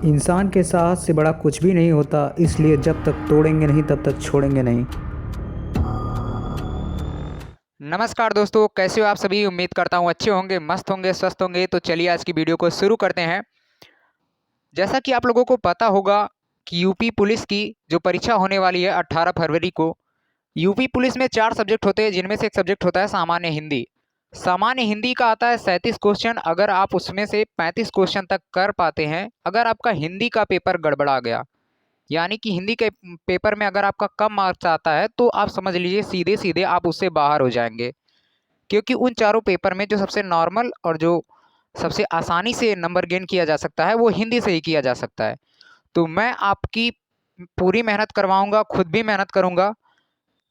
इंसान के साहस से बड़ा कुछ भी नहीं होता, इसलिए जब तक तोड़ेंगे नहीं तब तक छोड़ेंगे नहीं। नमस्कार दोस्तों, कैसे हो आप सभी। उम्मीद करता हूँ अच्छे होंगे, मस्त होंगे, स्वस्थ होंगे। तो चलिए आज की वीडियो को शुरू करते हैं। जैसा कि आप लोगों को पता होगा कि यूपी पुलिस की जो परीक्षा होने वाली है 18 फरवरी को। यूपी पुलिस में 4 सब्जेक्ट होते हैं, जिनमें से एक सब्जेक्ट होता है सामान्य हिंदी। सामान्य हिंदी का आता है 37 क्वेश्चन। अगर आप उसमें से 35 क्वेश्चन तक कर पाते हैं, अगर आपका हिंदी का पेपर गड़बड़ा गया, यानी कि हिंदी के पेपर में अगर आपका कम मार्क्स आता है, तो आप समझ लीजिए सीधे सीधे आप उससे बाहर हो जाएंगे। क्योंकि उन चारों पेपर में जो सबसे नॉर्मल और जो सबसे आसानी से नंबर गेन किया जा सकता है, वो हिंदी से ही किया जा सकता है। तो मैं आपकी पूरी मेहनत करवाऊंगा, खुद भी मेहनत करूंगा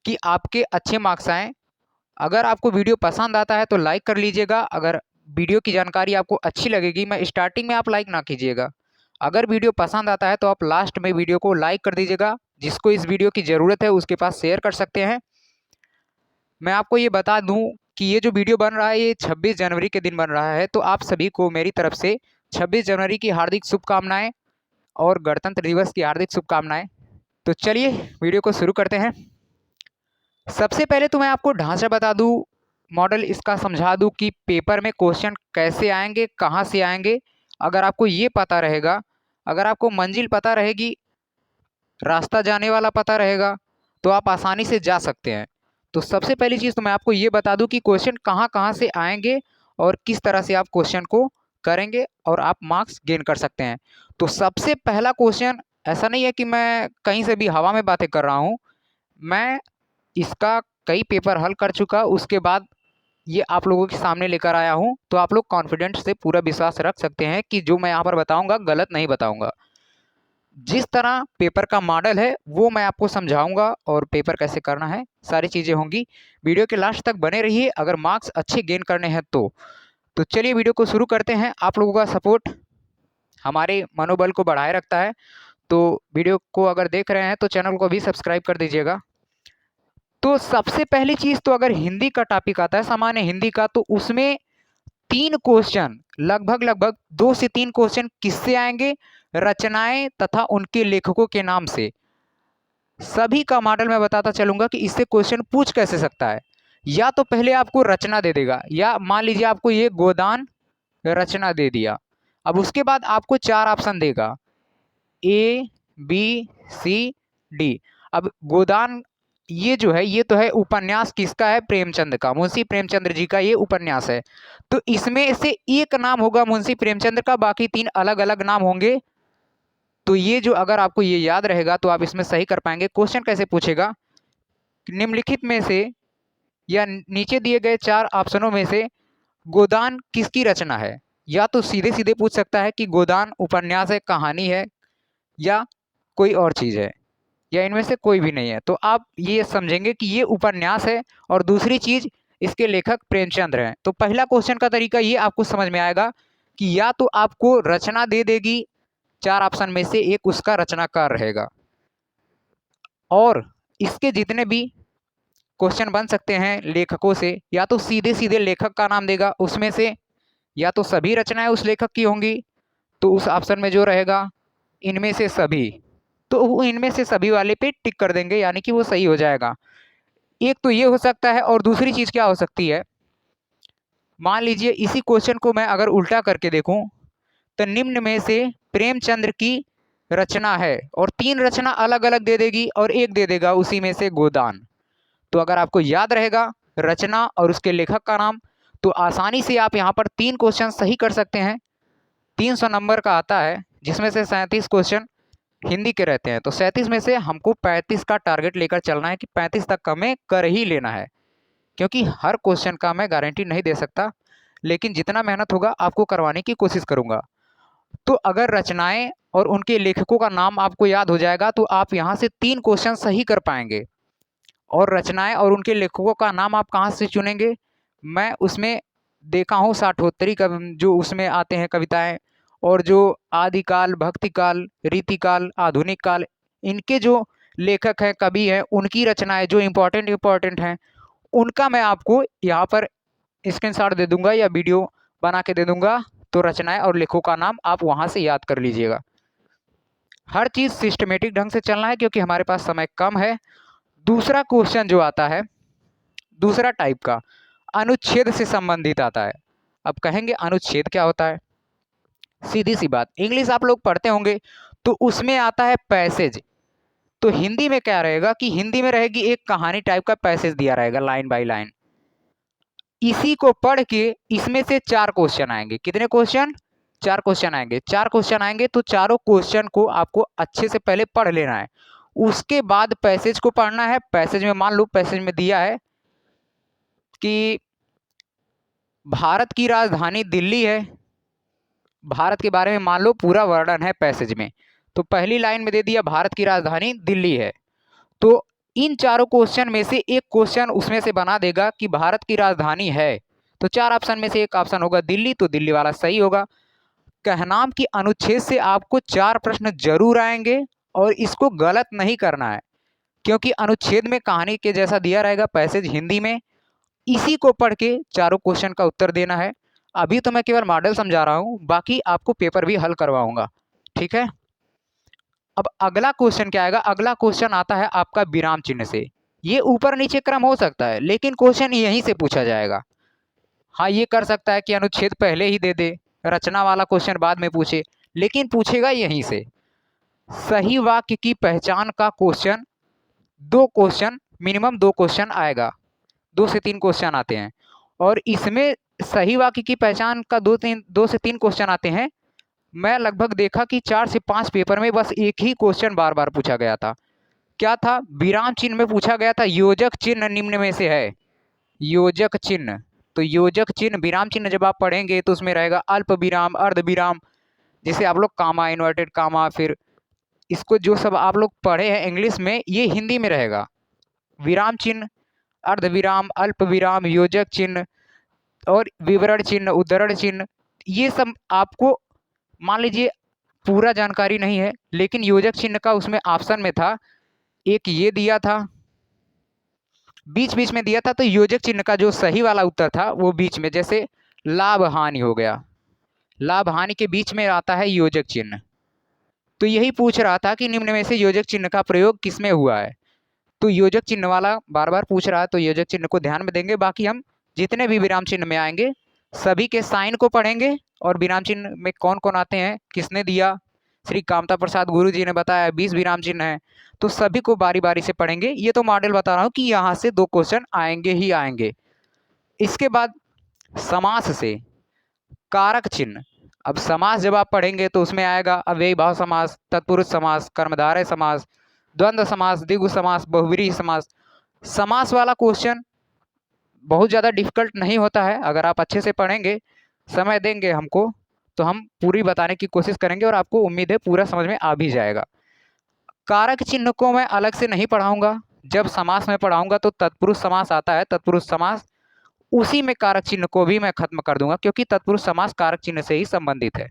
कि आपके अच्छे मार्क्स आएँ। अगर आपको वीडियो पसंद आता है तो लाइक कर लीजिएगा। अगर वीडियो की जानकारी आपको अच्छी लगेगी, मैं स्टार्टिंग में आप लाइक ना कीजिएगा। अगर वीडियो पसंद आता है तो आप लास्ट में वीडियो को लाइक कर दीजिएगा। जिसको इस वीडियो की ज़रूरत है उसके पास शेयर कर सकते हैं। मैं आपको ये बता दूं कि ये जो वीडियो बन रहा है, ये 26 जनवरी के दिन बन रहा है। तो आप सभी को मेरी तरफ से 26 जनवरी की हार्दिक शुभकामनाएं और गणतंत्र दिवस की हार्दिक शुभकामनाएं। तो चलिए वीडियो को शुरू करते हैं। सबसे पहले तो मैं आपको ढांचा बता दूं, मॉडल इसका समझा दूं कि पेपर में क्वेश्चन कैसे आएंगे, कहाँ से आएंगे। अगर आपको ये पता रहेगा, अगर आपको मंजिल पता रहेगी, रास्ता जाने वाला पता रहेगा, तो आप आसानी से जा सकते हैं। तो सबसे पहली चीज़ तो मैं आपको ये बता दूं कि क्वेश्चन कहाँ कहाँ से आएंगे और किस तरह से आप क्वेश्चन को करेंगे और आप मार्क्स गेन कर सकते हैं। तो सबसे पहला क्वेश्चन, ऐसा नहीं है कि मैं कहीं से भी हवा में बातें कर रहा हूँ। मैं इसका कई पेपर हल कर चुका, उसके बाद ये आप लोगों के सामने लेकर आया हूँ। तो आप लोग कॉन्फिडेंट से पूरा विश्वास रख सकते हैं कि जो मैं यहाँ पर बताऊँगा गलत नहीं बताऊँगा। जिस तरह पेपर का मॉडल है वो मैं आपको समझाऊंगा और पेपर कैसे करना है, सारी चीज़ें होंगी। वीडियो के लास्ट तक बने रहिए अगर मार्क्स अच्छे गेन करने हैं तो चलिए वीडियो को शुरू करते हैं। आप लोगों का सपोर्ट हमारे मनोबल को बढ़ाए रखता है। तो वीडियो को अगर देख रहे हैं तो चैनल को भी सब्सक्राइब कर दीजिएगा। तो सबसे पहली चीज़, तो अगर हिंदी का टॉपिक आता है सामान्य हिंदी का, तो उसमें 3 क्वेश्चन, लगभग लगभग 2 से 3 क्वेश्चन किससे आएंगे? रचनाएं तथा उनके लेखकों के नाम से। सभी का मॉडल मैं बताता चलूंगा कि इससे क्वेश्चन पूछ कैसे सकता है। या तो पहले आपको रचना दे देगा, या मान लीजिए आपको ये गोदान रचना दे दिया। अब उसके बाद आपको 4 ऑप्शन देगा, ए, बी, सी, डी। अब गोदान ये जो है, ये तो है उपन्यास किसका है? प्रेमचंद का, मुंशी प्रेमचंद्र जी का ये उपन्यास है। तो इसमें से एक नाम होगा मुंशी प्रेमचंद्र का, बाकी 3 अलग अलग नाम होंगे। तो ये जो, अगर आपको ये याद रहेगा तो आप इसमें सही कर पाएंगे। क्वेश्चन कैसे पूछेगा? निम्नलिखित में से या नीचे दिए गए 4 ऑप्शनों में से गोदान किसकी रचना है? या तो सीधे सीधे पूछ सकता है कि गोदान उपन्यास है, कहानी है, या कोई और चीज़ है, या इनमें से कोई भी नहीं है। तो आप ये समझेंगे कि ये उपन्यास है और दूसरी चीज़ इसके लेखक प्रेमचंद्र हैं। तो पहला क्वेश्चन का तरीका ये आपको समझ में आएगा कि या तो आपको रचना दे देगी, 4 ऑप्शन में से एक उसका रचनाकार रहेगा, और इसके जितने भी क्वेश्चन बन सकते हैं लेखकों से, या तो सीधे सीधे लेखक का नाम देगा उसमें से, या तो सभी रचनाएं उस लेखक की होंगी, तो उस ऑप्शन में जो रहेगा इनमें से सभी, तो वो इनमें से सभी वाले पे टिक कर देंगे, यानी कि वो सही हो जाएगा। एक तो ये हो सकता है, और दूसरी चीज़ क्या हो सकती है? मान लीजिए इसी क्वेश्चन को मैं अगर उल्टा करके देखूं, तो निम्न में से प्रेमचंद्र की रचना है, और 3 रचना अलग अलग दे देगी और एक दे देगा उसी में से गोदान। तो अगर आपको याद रहेगा रचना और उसके लेखक का नाम, तो आसानी से आप यहाँ पर 3 क्वेश्चन सही कर सकते हैं। 300 नंबर का आता है, जिसमें से 37 क्वेश्चन हिंदी के रहते हैं। तो 37 में से हमको 35 का टारगेट लेकर चलना है कि 35 तक हमें कर ही लेना है। क्योंकि हर क्वेश्चन का मैं गारंटी नहीं दे सकता, लेकिन जितना मेहनत होगा आपको करवाने की कोशिश करूंगा। तो अगर रचनाएं और उनके लेखकों का नाम आपको याद हो जाएगा, तो आप यहाँ से 3 क्वेश्चन सही कर पाएंगे। और रचनाएं और उनके लेखकों का नाम आप कहाँ से चुनेंगे? मैं उसमें देखा हूँ साठोत्तरी जो उसमें आते हैं कविताएं, और जो आदिकाल, भक्तिकाल, रीतिकाल, आधुनिक काल, इनके जो लेखक हैं, कवि हैं, उनकी रचनाएं जो इम्पोर्टेंट इम्पोर्टेंट हैं, उनका मैं आपको यहाँ पर स्क्रीनशॉट दे दूंगा या वीडियो बना के दे दूंगा। तो रचनाएं और लेखकों का नाम आप वहाँ से याद कर लीजिएगा। हर चीज़ सिस्टमेटिक ढंग से चलना है क्योंकि हमारे पास समय कम है। दूसरा क्वेश्चन जो आता है, दूसरा टाइप का अनुच्छेद से संबंधित आता है। अब कहेंगे अनुच्छेद क्या होता है? सीधी सी बात, इंग्लिश आप लोग पढ़ते होंगे तो उसमें आता है पैसेज। तो हिंदी में क्या रहेगा कि हिंदी में रहेगी एक कहानी टाइप का पैसेज दिया रहेगा लाइन बाय लाइन। इसी को पढ़ के इसमें से 4 क्वेश्चन आएंगे। कितने क्वेश्चन? 4 क्वेश्चन आएंगे। 4 क्वेश्चन आएंगे तो चारों क्वेश्चन को आपको अच्छे से पहले पढ़ लेना है। उसके बाद पैसेज को पढ़ना है। पैसेज में मान लो पैसेज में दिया है कि भारत की राजधानी दिल्ली है। भारत के बारे में मान लो पूरा वर्णन है पैसेज में। तो पहली लाइन में दे दिया भारत की राजधानी दिल्ली है। तो इन चारों क्वेश्चन में से एक क्वेश्चन उसमें से बना देगा कि भारत की राजधानी है। तो 4 ऑप्शन में से एक ऑप्शन होगा दिल्ली, तो दिल्ली वाला सही होगा। कहनाम की अनुच्छेद से आपको 4 प्रश्न जरूर आएंगे और इसको गलत नहीं करना है क्योंकि अनुच्छेद में कहानी के जैसा दिया रहेगा पैसेज हिंदी में। इसी को पढ़ के चारों क्वेश्चन का उत्तर देना है। अभी तो मैं केवल मॉडल समझा रहा हूं, बाकी आपको पेपर भी हल करवाऊंगा। ठीक है। अब अगला क्वेश्चन क्या आएगा? अगला क्वेश्चन आता है आपका विराम चिन्ह से। ये ऊपर नीचे क्रम हो सकता है लेकिन क्वेश्चन यहीं से पूछा जाएगा। हाँ, ये कर सकता है कि अनुच्छेद पहले ही दे दे, रचना वाला क्वेश्चन बाद में पूछे, लेकिन पूछेगा यहीं से। सही वाक्य की पहचान का क्वेश्चन, 2 क्वेश्चन मिनिमम 2 क्वेश्चन आएगा। 2 से 3 क्वेश्चन आते हैं और इसमें सही वाक्य की पहचान का 2 से 3 क्वेश्चन आते हैं। मैं लगभग देखा कि 4 से 5 पेपर में बस एक ही क्वेश्चन बार बार पूछा गया था। क्या था? विराम चिन्ह में पूछा गया था योजक चिन्ह निम्न में से है। योजक चिन्ह, तो योजक चिन्ह विराम चिन्ह जब आप पढ़ेंगे तो उसमें रहेगा अल्प विराम, अर्ध विराम, जिसे आप लोग कामा, इन्वर्टेड कामा, फिर इसको जो सब आप लोग पढ़े हैं इंग्लिश में ये हिंदी में रहेगा। विराम चिन्ह, अर्ध विराम, अल्प विराम, योजक चिन्ह और विवरण चिन्ह, उद्धरण चिन्ह, ये सब आपको मान लीजिए पूरा जानकारी नहीं है लेकिन योजक चिन्ह का उसमें ऑप्शन में था, एक ये दिया था, बीच बीच में दिया था। तो योजक चिन्ह का जो सही वाला उत्तर था वो बीच में, जैसे लाभ हानि हो गया, लाभ हानि के बीच में आता है योजक चिन्ह। तो यही पूछ रहा था कि निम्न में से योजक चिन्ह का प्रयोग किसमें हुआ है। तो योजक चिन्ह वाला बार बार पूछ रहा है तो योजक चिन्ह को ध्यान में देंगे। बाकी हम जितने भी विराम चिन्ह में आएंगे सभी के साइन को पढ़ेंगे और विराम चिन्ह में कौन कौन आते हैं, किसने दिया, श्री कामता प्रसाद गुरु जी ने बताया 20 विराम चिन्ह है, तो सभी को बारी बारी से पढ़ेंगे। ये तो मॉडल बता रहा हूँ कि यहाँ से 2 क्वेश्चन आएंगे ही आएंगे। इसके बाद समास से कारक चिन्ह। अब समास जब आप पढ़ेंगे तो उसमें आएगा अव्ययी भाव समास, तत्पुरुष समास, कर्मधारय समास, द्वंद्व समास, द्विगु समास, बहुव्रीहि समास। समास वाला क्वेश्चन बहुत ज़्यादा डिफिकल्ट नहीं होता है। अगर आप अच्छे से पढ़ेंगे, समय देंगे हमको, तो हम पूरी बताने की कोशिश करेंगे और आपको उम्मीद है पूरा समझ में आ भी जाएगा। कारक चिन्ह को मैं अलग से नहीं पढ़ाऊंगा, जब समास में पढ़ाऊंगा तो तत्पुरुष समास आता है, तत्पुरुष समास, उसी में कारक चिन्ह को भी मैं खत्म कर दूंगा क्योंकि तत्पुरुष समास कारक चिन्ह से ही संबंधित है।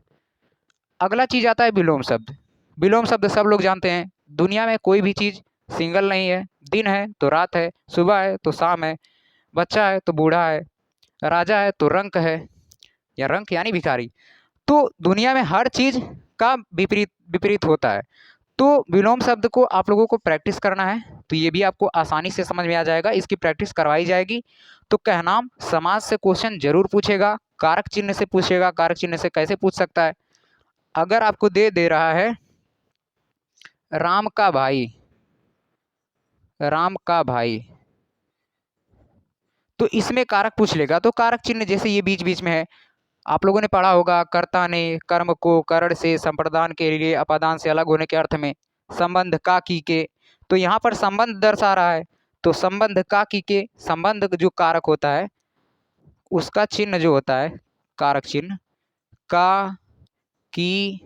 अगला चीज आता है विलोम शब्द। विलोम शब्द सब लोग जानते हैं, दुनिया में कोई भी चीज सिंगल नहीं है। दिन है तो रात है, सुबह है तो शाम है, बच्चा है तो बूढ़ा है, राजा है तो रंक है, या रंक यानी भिखारी। तो दुनिया में हर चीज का विपरीत विपरीत होता है। तो विलोम शब्द को आप लोगों को प्रैक्टिस करना है तो ये भी आपको आसानी से समझ में आ जाएगा, इसकी प्रैक्टिस करवाई जाएगी। तो कहनाम समास से क्वेश्चन जरूर पूछेगा, कारक चिन्ह से पूछेगा। कारक चिन्ह से कैसे पूछ सकता है? अगर आपको दे रहा है राम का भाई, राम का भाई, तो इसमें कारक पूछ लेगा। तो कारक चिन्ह जैसे ये बीच बीच में है, आप लोगों ने पढ़ा होगा कर्ता ने कर्म को करण से संप्रदान के लिए अपादान से अलग होने के अर्थ में संबंध का की के, तो यहाँ पर संबंध दर्शा रहा है। तो संबंध का की के, संबंध जो कारक होता है उसका चिन्ह जो होता है कारक चिन्ह का, की,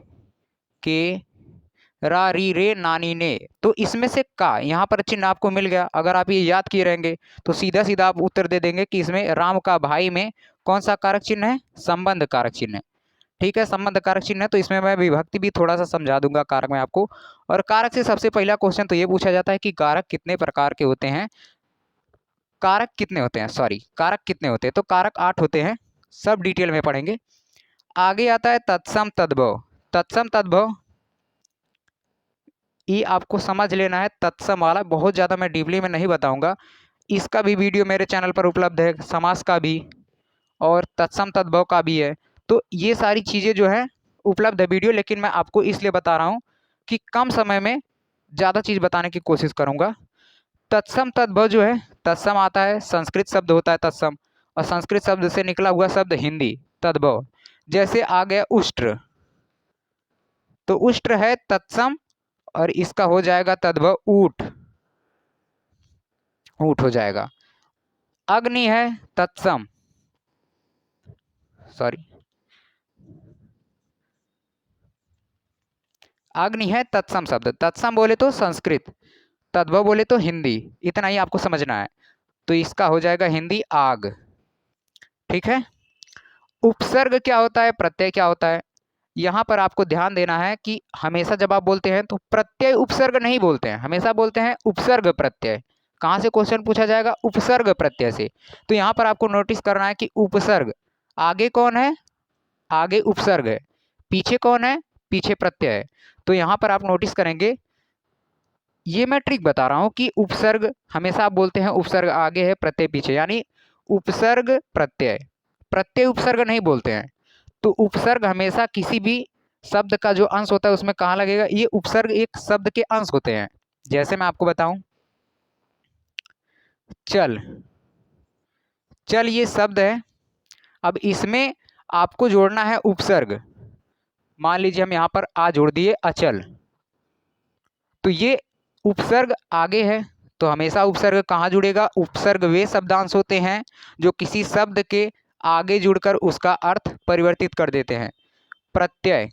के, रा, री, रे, नानी, ने, तो इसमें से का यहाँ पर चिन्ह आपको मिल गया। अगर आप ये याद किए रहेंगे तो सीधा सीधा आप उत्तर दे देंगे कि इसमें राम का भाई में कौन सा कारक चिन्ह है? संबंध कारक चिन्ह है। ठीक है, संबंध कारक चिन्ह है। तो इसमें मैं विभक्ति भी थोड़ा सा समझा दूंगा कारक में आपको। और कारक से सबसे पहला क्वेश्चन तो ये पूछा जाता है कि कारक कितने प्रकार के होते हैं, कारक कितने होते हैं, सॉरी कारक कितने होते हैं। तो कारक 8 होते हैं, सब डिटेल में पढ़ेंगे। आगे आता है तत्सम तद्भव। तत्सम तद्भव ये आपको समझ लेना है तत्सम वाला, बहुत ज़्यादा मैं डीपली में नहीं बताऊंगा। इसका भी वीडियो मेरे चैनल पर उपलब्ध है, समास का भी और तत्सम तद्भव का भी है। तो ये सारी चीज़ें जो है उपलब्ध है वीडियो, लेकिन मैं आपको इसलिए बता रहा हूँ कि कम समय में ज़्यादा चीज़ बताने की कोशिश करूँगा। तत्सम तद्भव जो है, तत्सम आता है, संस्कृत शब्द होता है तत्सम, और संस्कृत शब्द से निकला हुआ शब्द हिंदी तद्भव। जैसे आ गया उष्ट्र, तो उष्ट्र है तत्सम और इसका हो जाएगा तद्भव ऊठ, ऊठ हो जाएगा। अग्नि है तत्सम, सॉरी, अग्नि है तत्सम शब्द, तत्सम बोले तो संस्कृत, तद्भव बोले तो हिंदी, इतना ही आपको समझना है। तो इसका हो जाएगा हिंदी आग। ठीक है। उपसर्ग क्या होता है, प्रत्यय क्या होता है, यहाँ पर आपको ध्यान देना है कि हमेशा जब आप बोलते हैं तो प्रत्यय उपसर्ग नहीं बोलते हैं, हमेशा बोलते हैं उपसर्ग प्रत्यय। कहाँ से क्वेश्चन पूछा जाएगा, उपसर्ग प्रत्यय से। तो यहाँ पर आपको नोटिस करना है कि उपसर्ग, आगे कौन है, आगे उपसर्ग है, पीछे कौन है, पीछे प्रत्यय है। तो यहाँ पर आप नोटिस करेंगे, ये मैं ट्रिक बता रहा हूँ कि उपसर्ग हमेशा आप बोलते हैं उपसर्ग आगे है प्रत्यय पीछे, यानी उपसर्ग प्रत्यय, प्रत्यय उपसर्ग नहीं बोलते हैं। तो उपसर्ग हमेशा किसी भी शब्द का जो अंश होता है उसमें कहाँ लगेगा, ये उपसर्ग एक शब्द के अंश होते हैं। जैसे मैं आपको बताऊं, चल, चल ये शब्द है, अब इसमें आपको जोड़ना है उपसर्ग। मान लीजिए हम यहाँ पर आ जोड़ दिए अचल, तो ये उपसर्ग आगे है, तो हमेशा उपसर्ग कहाँ जुड़ेगा, उपसर्ग वे शब्दांश होते हैं जो किसी शब्द के आगे जुड़कर उसका अर्थ परिवर्तित कर देते हैं। प्रत्यय,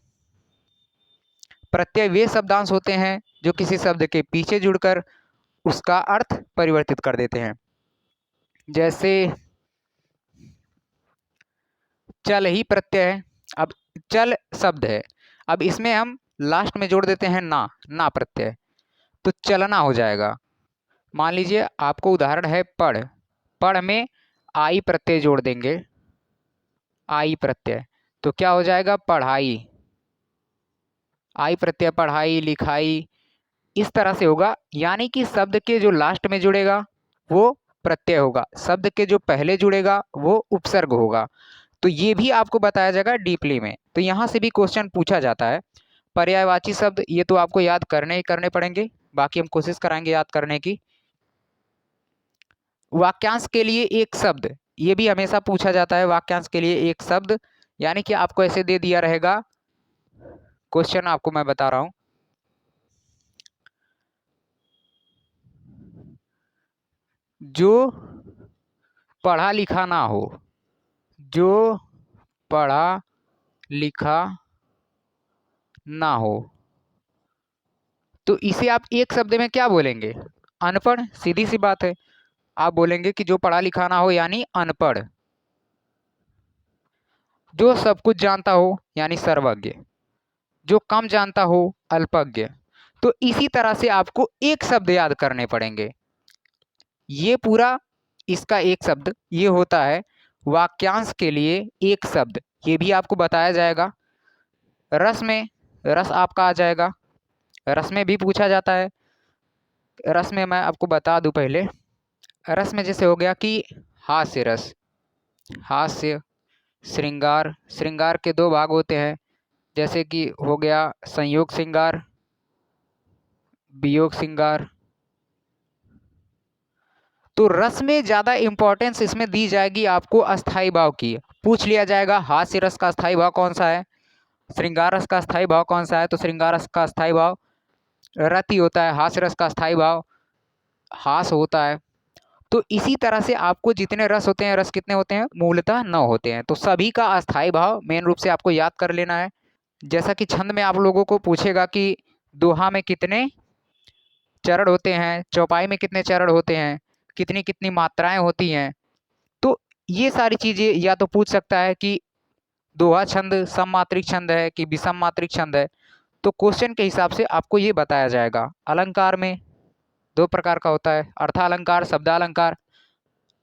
प्रत्यय वे शब्दांश होते हैं जो किसी शब्द के पीछे जुड़कर उसका अर्थ परिवर्तित कर देते हैं। जैसे चल ही प्रत्यय है, अब चल शब्द है, अब इसमें हम लास्ट में जोड़ देते हैं ना, ना प्रत्यय, तो चलना हो जाएगा। मान लीजिए आपको उदाहरण है पढ़, पढ़ में आई प्रत्यय जोड़ देंगे, आई प्रत्यय, तो क्या हो जाएगा, पढ़ाई, आई प्रत्यय पढ़ाई, लिखाई, इस तरह से होगा। यानी कि शब्द के जो लास्ट में जुड़ेगा वो प्रत्यय होगा, शब्द के जो पहले जुड़ेगा वो उपसर्ग होगा। तो ये भी आपको बताया जाएगा डीपली में। तो यहाँ से भी क्वेश्चन पूछा जाता है। पर्यायवाची शब्द ये तो आपको याद करने ही करने पड़ेंगे, बाकी हम कोशिश कराएंगे याद करने की। वाक्यांश के लिए एक शब्द, ये भी हमेशा पूछा जाता है, वाक्यांश के लिए एक शब्द, यानी कि आपको ऐसे दे दिया रहेगा क्वेश्चन, आपको मैं बता रहा हूं, जो पढ़ा लिखा ना हो, जो पढ़ा लिखा ना हो, तो इसे आप एक शब्द में क्या बोलेंगे, अनपढ़, सीधी सी बात है। आप बोलेंगे कि जो पढ़ा लिखा ना हो यानी अनपढ़, जो सब कुछ जानता हो यानी सर्वज्ञ, जो कम जानता हो अल्पज्ञ। तो इसी तरह से आपको एक शब्द याद करने पड़ेंगे। ये पूरा इसका एक शब्द ये होता है वाक्यांश के लिए एक शब्द, ये भी आपको बताया जाएगा। रस में, रस आपका आ जाएगा, रस में भी पूछा जाता है। रस में मैं आपको बता दूं पहले, रस में जैसे हो गया कि हास्य रस, हास्य, श्रृंगार, श्रृंगार के दो भाग होते हैं, जैसे कि हो गया संयोग श्रृंगार, वियोग श्रृंगार। तो रस में ज़्यादा इंपॉर्टेंस इसमें दी जाएगी आपको अस्थाई भाव की। पूछ लिया जाएगा हास्य रस का अस्थाई भाव कौन सा है, श्रृंगार रस का अस्थाई भाव कौन सा है, तो श्रृंगार रस का अस्थाई भाव रति होता है, हास्य रस का अस्थाई भाव हास होता है। तो इसी तरह से आपको जितने रस होते हैं, रस कितने होते हैं, मूलतः 9 होते हैं, तो सभी का अस्थाई भाव मेन रूप से आपको याद कर लेना है। जैसा कि छंद में आप लोगों को पूछेगा कि दोहा में कितने चरण होते हैं, चौपाई में कितने चरण होते हैं, कितनी कितनी मात्राएं होती हैं, तो ये सारी चीज़ें या तो पूछ सकता है कि दोहा छंद सममात्रिक छंद है कि विषम मात्रिक छंद है। तो क्वेश्चन के हिसाब से आपको ये बताया जाएगा। अलंकार में 2 प्रकार का होता है, अर्थालंकार, शब्दालंकार।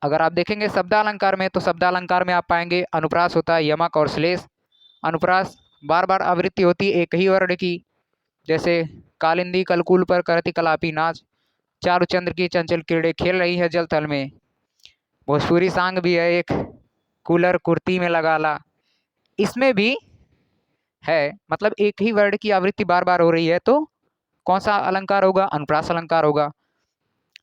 अगर आप देखेंगे शब्दालंकार में, तो शब्दालंकार में आप पाएंगे अनुप्रास होता है, यमक और श्लेष। अनुप्रास बार बार आवृत्ति होती है एक ही वर्ण की, जैसे कालिंदी कलकुल पर करती कलापी नाच, चारुचंद्र की चंचल किरणें खेल रही है जल थल में। भोजपुरी सॉन्ग भी है एक, कूलर कुर्ती में लगा ला। इसमें भी है, मतलब एक ही वर्ड की आवृत्ति बार बार हो रही है तो कौन सा अलंकार होगा? अनुप्रास अलंकार होगा।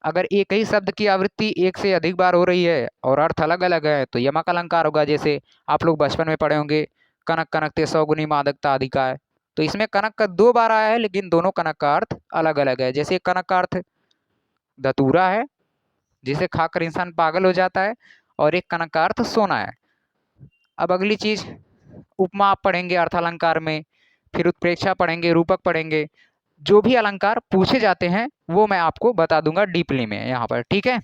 अगर एक ही शब्द की आवृत्ति एक से अधिक बार हो रही है और अर्थ अलग अलग है तो यमक अलंकार होगा। जैसे आप लोग बचपन में पढ़े होंगे, कनक कनकते सौगुनी मादकता अधिका है। तो इसमें कनक का 2 बार आया है, लेकिन दोनों कनक का अर्थ अलग अलग है। जैसे कनक का अर्थ धतूरा है, जिसे खाकर इंसान पागल हो जाता है, और एक कनक का अर्थ सोना है। अब अगली चीज, उपमा आप पढ़ेंगे अर्थालंकार में, फिर उत्प्रेक्षा पढ़ेंगे, रूपक पढ़ेंगे। जो भी अलंकार पूछे जाते हैं वो मैं आपको बता दूंगा डीपली में यहाँ पर, ठीक है।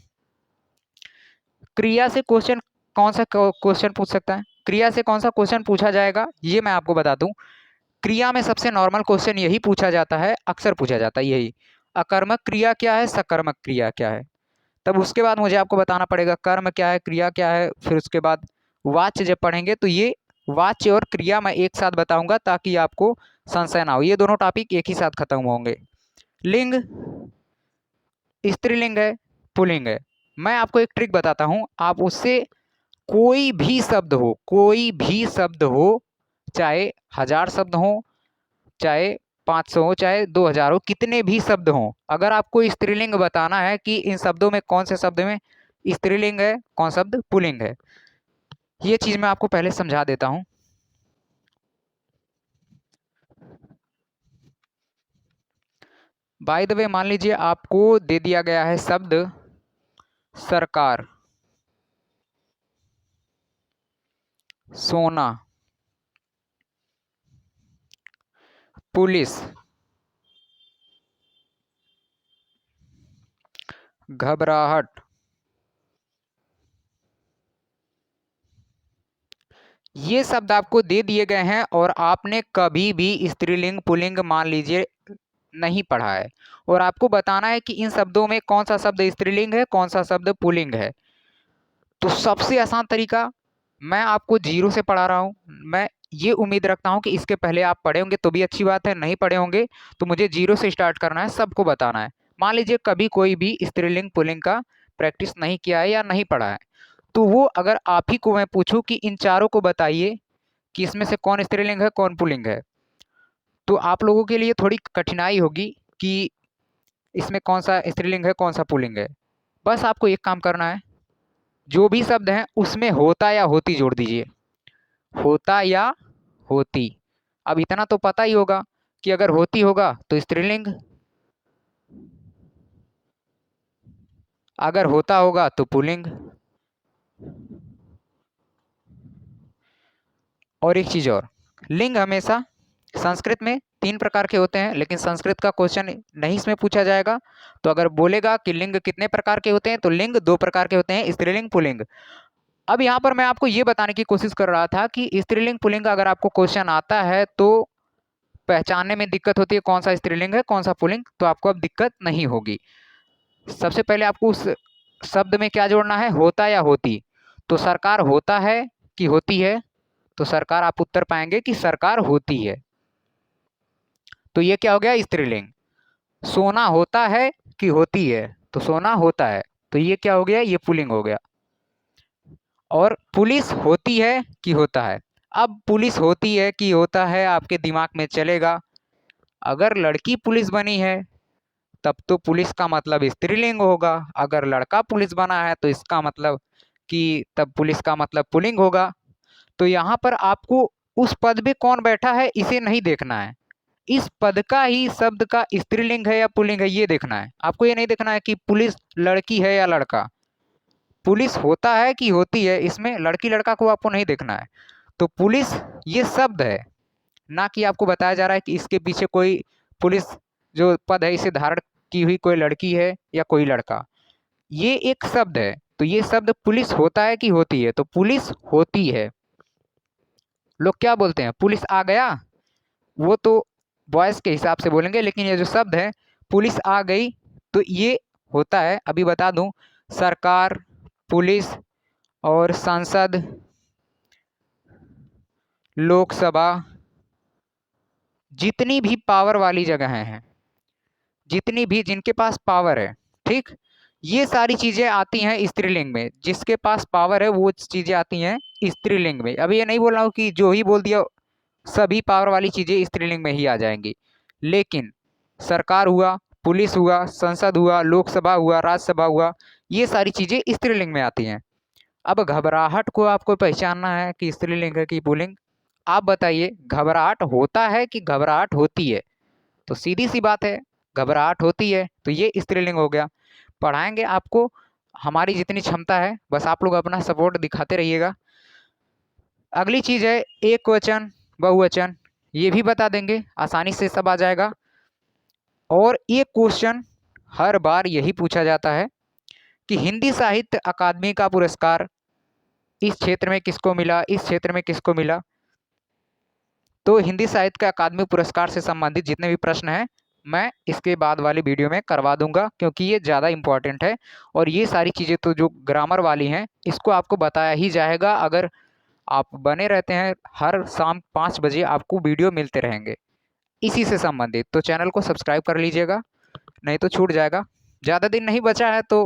क्रिया से क्वेश्चन, कौन सा क्वेश्चन पूछ सकता है? क्रिया से कौन सा क्वेश्चन पूछा जाएगा ये मैं आपको बता दूं। क्रिया में सबसे नॉर्मल क्वेश्चन यही पूछा जाता है, अक्सर पूछा जाता है यही, अकर्मक क्रिया क्या है, सकर्मक क्रिया क्या है। तब उसके बाद मुझे आपको बताना पड़ेगा कर्म क्या है, क्रिया क्या है। फिर उसके बाद वाच्य जब पढ़ेंगे तो ये वाच्य और क्रिया मैं एक साथ बताऊंगा ताकि आपको संशय ना हो। ये दोनों टॉपिक एक ही साथ खत्म होंगे। लिंग, स्त्रीलिंग है, पुल्लिंग है। मैं आपको एक ट्रिक बताता हूं, आप उससे कोई भी शब्द हो, कोई भी शब्द हो, चाहे 1000 शब्द हो, चाहे 500 हो, चाहे 2000 हो, कितने भी शब्द हो, अगर आपको स्त्रीलिंग बताना है कि इन शब्दों में कौन से शब्द में स्त्रीलिंग है, कौन शब्द पुल्लिंग है, ये चीज मैं आपको पहले समझा देता हूं। बाय द वे, मान लीजिए आपको दे दिया गया है शब्द सरकार, सोना, पुलिस, घबराहट। ये शब्द आपको दे दिए गए हैं और आपने कभी भी स्त्रीलिंग पुल्लिंग मान लीजिए नहीं पढ़ा है, और आपको बताना है कि इन शब्दों में कौन सा शब्द स्त्रीलिंग है, कौन सा शब्द पुल्लिंग है। तो सबसे आसान तरीका, मैं आपको जीरो से पढ़ा रहा हूं। मैं ये उम्मीद रखता हूं कि इसके पहले आप पढ़े होंगे तो भी अच्छी बात है, नहीं पढ़े होंगे तो मुझे जीरो से स्टार्ट करना है, सबको बताना है। मान लीजिए कभी कोई भी स्त्रीलिंग पुल्लिंग का प्रैक्टिस नहीं किया है या नहीं पढ़ा है, तो वो अगर आप ही को मैं पूछूं कि इन चारों को बताइए कि इसमें से कौन स्त्रीलिंग है कौन पुल्लिंग है, तो आप लोगों के लिए थोड़ी कठिनाई होगी कि इसमें कौन सा स्त्रीलिंग है कौन सा पुल्लिंग है। बस आपको एक काम करना है, जो भी शब्द हैं उसमें होता या होती जोड़ दीजिए, होता या होती। अब इतना तो पता ही होगा कि अगर होती होगा तो स्त्रीलिंग, अगर होता होगा तो पुल्लिंग। और एक चीज और, लिंग हमेशा संस्कृत में 3 प्रकार के होते हैं, लेकिन संस्कृत का क्वेश्चन नहीं इसमें पूछा जाएगा। तो अगर बोलेगा कि लिंग कितने प्रकार के होते हैं, तो लिंग 2 प्रकार के होते हैं, स्त्रीलिंग पुल्लिंग। अब यहाँ पर मैं आपको ये बताने की कोशिश कर रहा था कि स्त्रीलिंग पुल्लिंग अगर आपको क्वेश्चन आता है तो पहचानने में दिक्कत होती है कौन सा स्त्रीलिंग है कौन सा पुल्लिंग, तो आपको अब दिक्कत नहीं होगी। सबसे पहले आपको उस शब्द में क्या जोड़ना है, होता या होती। तो सरकार होता है कि होती है, तो सरकार आप उत्तर पाएंगे कि सरकार होती है, तो ये क्या हो गया स्त्रीलिंग। सोना होता है कि होती है, तो सोना होता है, तो ये क्या हो गया, ये पुल्लिंग हो गया। और पुलिस होती है कि होता है, अब पुलिस होती है कि होता है आपके दिमाग में चलेगा, अगर लड़की पुलिस बनी है तब तो पुलिस का मतलब स्त्रीलिंग होगा, अगर लड़का पुलिस बना है तो इसका मतलब कि तब पुलिस का मतलब पुल्लिंग होगा। तो यहाँ पर आपको उस पद पे कौन बैठा है इसे नहीं देखना है, इस पद का ही शब्द का स्त्रीलिंग है या पुल्लिंग है ये देखना है। आपको ये नहीं देखना है कि पुलिस लड़की है या लड़का, पुलिस होता है कि होती है, इसमें लड़की लड़का को आपको नहीं देखना है। तो पुलिस ये शब्द है, ना कि आपको बताया जा रहा है कि इसके पीछे कोई पुलिस जो पद है इसे धारण की हुई कोई लड़की है या कोई लड़का, ये एक शब्द है। तो ये शब्द पुलिस होता है कि होती है, तो पुलिस होती है। लोग क्या बोलते हैं, पुलिस आ गया, वो तो बॉयज के हिसाब से बोलेंगे, लेकिन ये जो शब्द है पुलिस आ गई, तो ये होता है। अभी बता दूं, सरकार, पुलिस और संसद, लोकसभा, जितनी भी पावर वाली जगहें हैं, जितनी भी जिनके पास पावर है, ठीक, ये सारी चीजें आती हैं स्त्रीलिंग में। जिसके पास पावर है वो चीजें आती हैं स्त्रीलिंग में। अभी ये नहीं बोल रहा हूँ कि जो ही बोल दिया सभी पावर वाली चीजें स्त्रीलिंग में ही आ जाएंगी, लेकिन सरकार हुआ, पुलिस हुआ, संसद हुआ, लोकसभा हुआ, राज्यसभा हुआ, ये सारी चीजें स्त्रीलिंग में आती हैं। अब घबराहट को आपको पहचानना है कि स्त्रीलिंग है कि पुल्लिंग। आप बताइए, घबराहट होता है कि घबराहट होती है? तो सीधी सी बात है, घबराहट होती है, तो ये स्त्रीलिंग हो गया। पढ़ाएंगे आपको हमारी जितनी क्षमता है, बस आप लोग अपना सपोर्ट दिखाते रहिएगा। अगली चीज है एक वचन, बहुवचन, ये भी बता देंगे, आसानी से सब आ जाएगा। और एक क्वेश्चन हर बार यही पूछा जाता है कि हिंदी साहित्य अकादमी का पुरस्कार इस क्षेत्र में किसको मिला, इस क्षेत्र में किसको मिला। तो हिंदी साहित्य के अकादमी पुरस्कार से संबंधित जितने भी प्रश्न हैं मैं इसके बाद वाली वीडियो में करवा दूंगा, क्योंकि ये ज़्यादा इंपॉर्टेंट है। और ये सारी चीज़ें तो जो ग्रामर वाली हैं इसको आपको बताया ही जाएगा। अगर आप बने रहते हैं, हर शाम 5 बजे आपको वीडियो मिलते रहेंगे इसी से संबंधित। तो चैनल को सब्सक्राइब कर लीजिएगा, नहीं तो छूट जाएगा। ज़्यादा दिन नहीं बचा है तो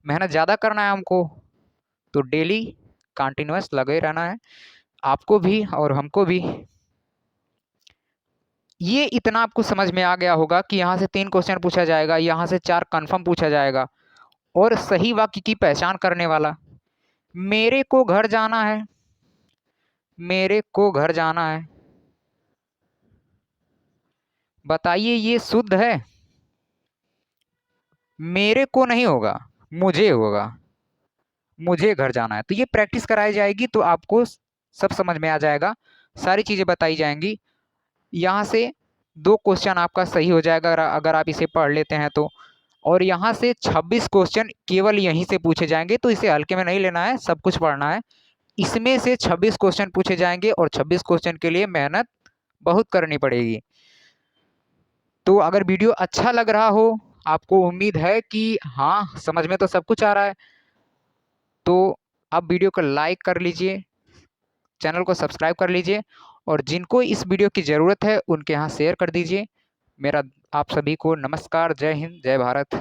मेहनत ज़्यादा करना है हमको, तो डेली कंटिन्यूअस लगे रहना है, आपको भी और हमको भी। ये इतना आपको समझ में आ गया होगा कि यहाँ से 3 क्वेश्चन पूछा जाएगा, यहाँ से 4 कन्फर्म पूछा जाएगा। और सही वाक्य की पहचान करने वाला, मेरे को घर जाना है, मेरे को घर जाना है, बताइए ये शुद्ध है? मेरे को नहीं होगा, मुझे होगा, मुझे घर जाना है। तो ये प्रैक्टिस कराई जाएगी तो आपको सब समझ में आ जाएगा, सारी चीज़ें बताई जाएंगी। यहाँ से 2 क्वेश्चन आपका सही हो जाएगा अगर आप इसे पढ़ लेते हैं तो। और यहाँ से 26 क्वेश्चन केवल यहीं से पूछे जाएंगे, तो इसे हल्के में नहीं लेना है, सब कुछ पढ़ना है। इसमें से 26 क्वेश्चन पूछे जाएंगे और 26 क्वेश्चन के लिए मेहनत बहुत करनी पड़ेगी। तो अगर वीडियो अच्छा लग रहा हो, आपको उम्मीद है कि हाँ समझ में तो सब कुछ आ रहा है, तो आप वीडियो को लाइक कर लीजिए, चैनल को सब्सक्राइब कर लीजिए, और जिनको इस वीडियो की ज़रूरत है उनके यहाँ शेयर कर दीजिए। मेरा आप सभी को नमस्कार, जय हिंद, जय भारत।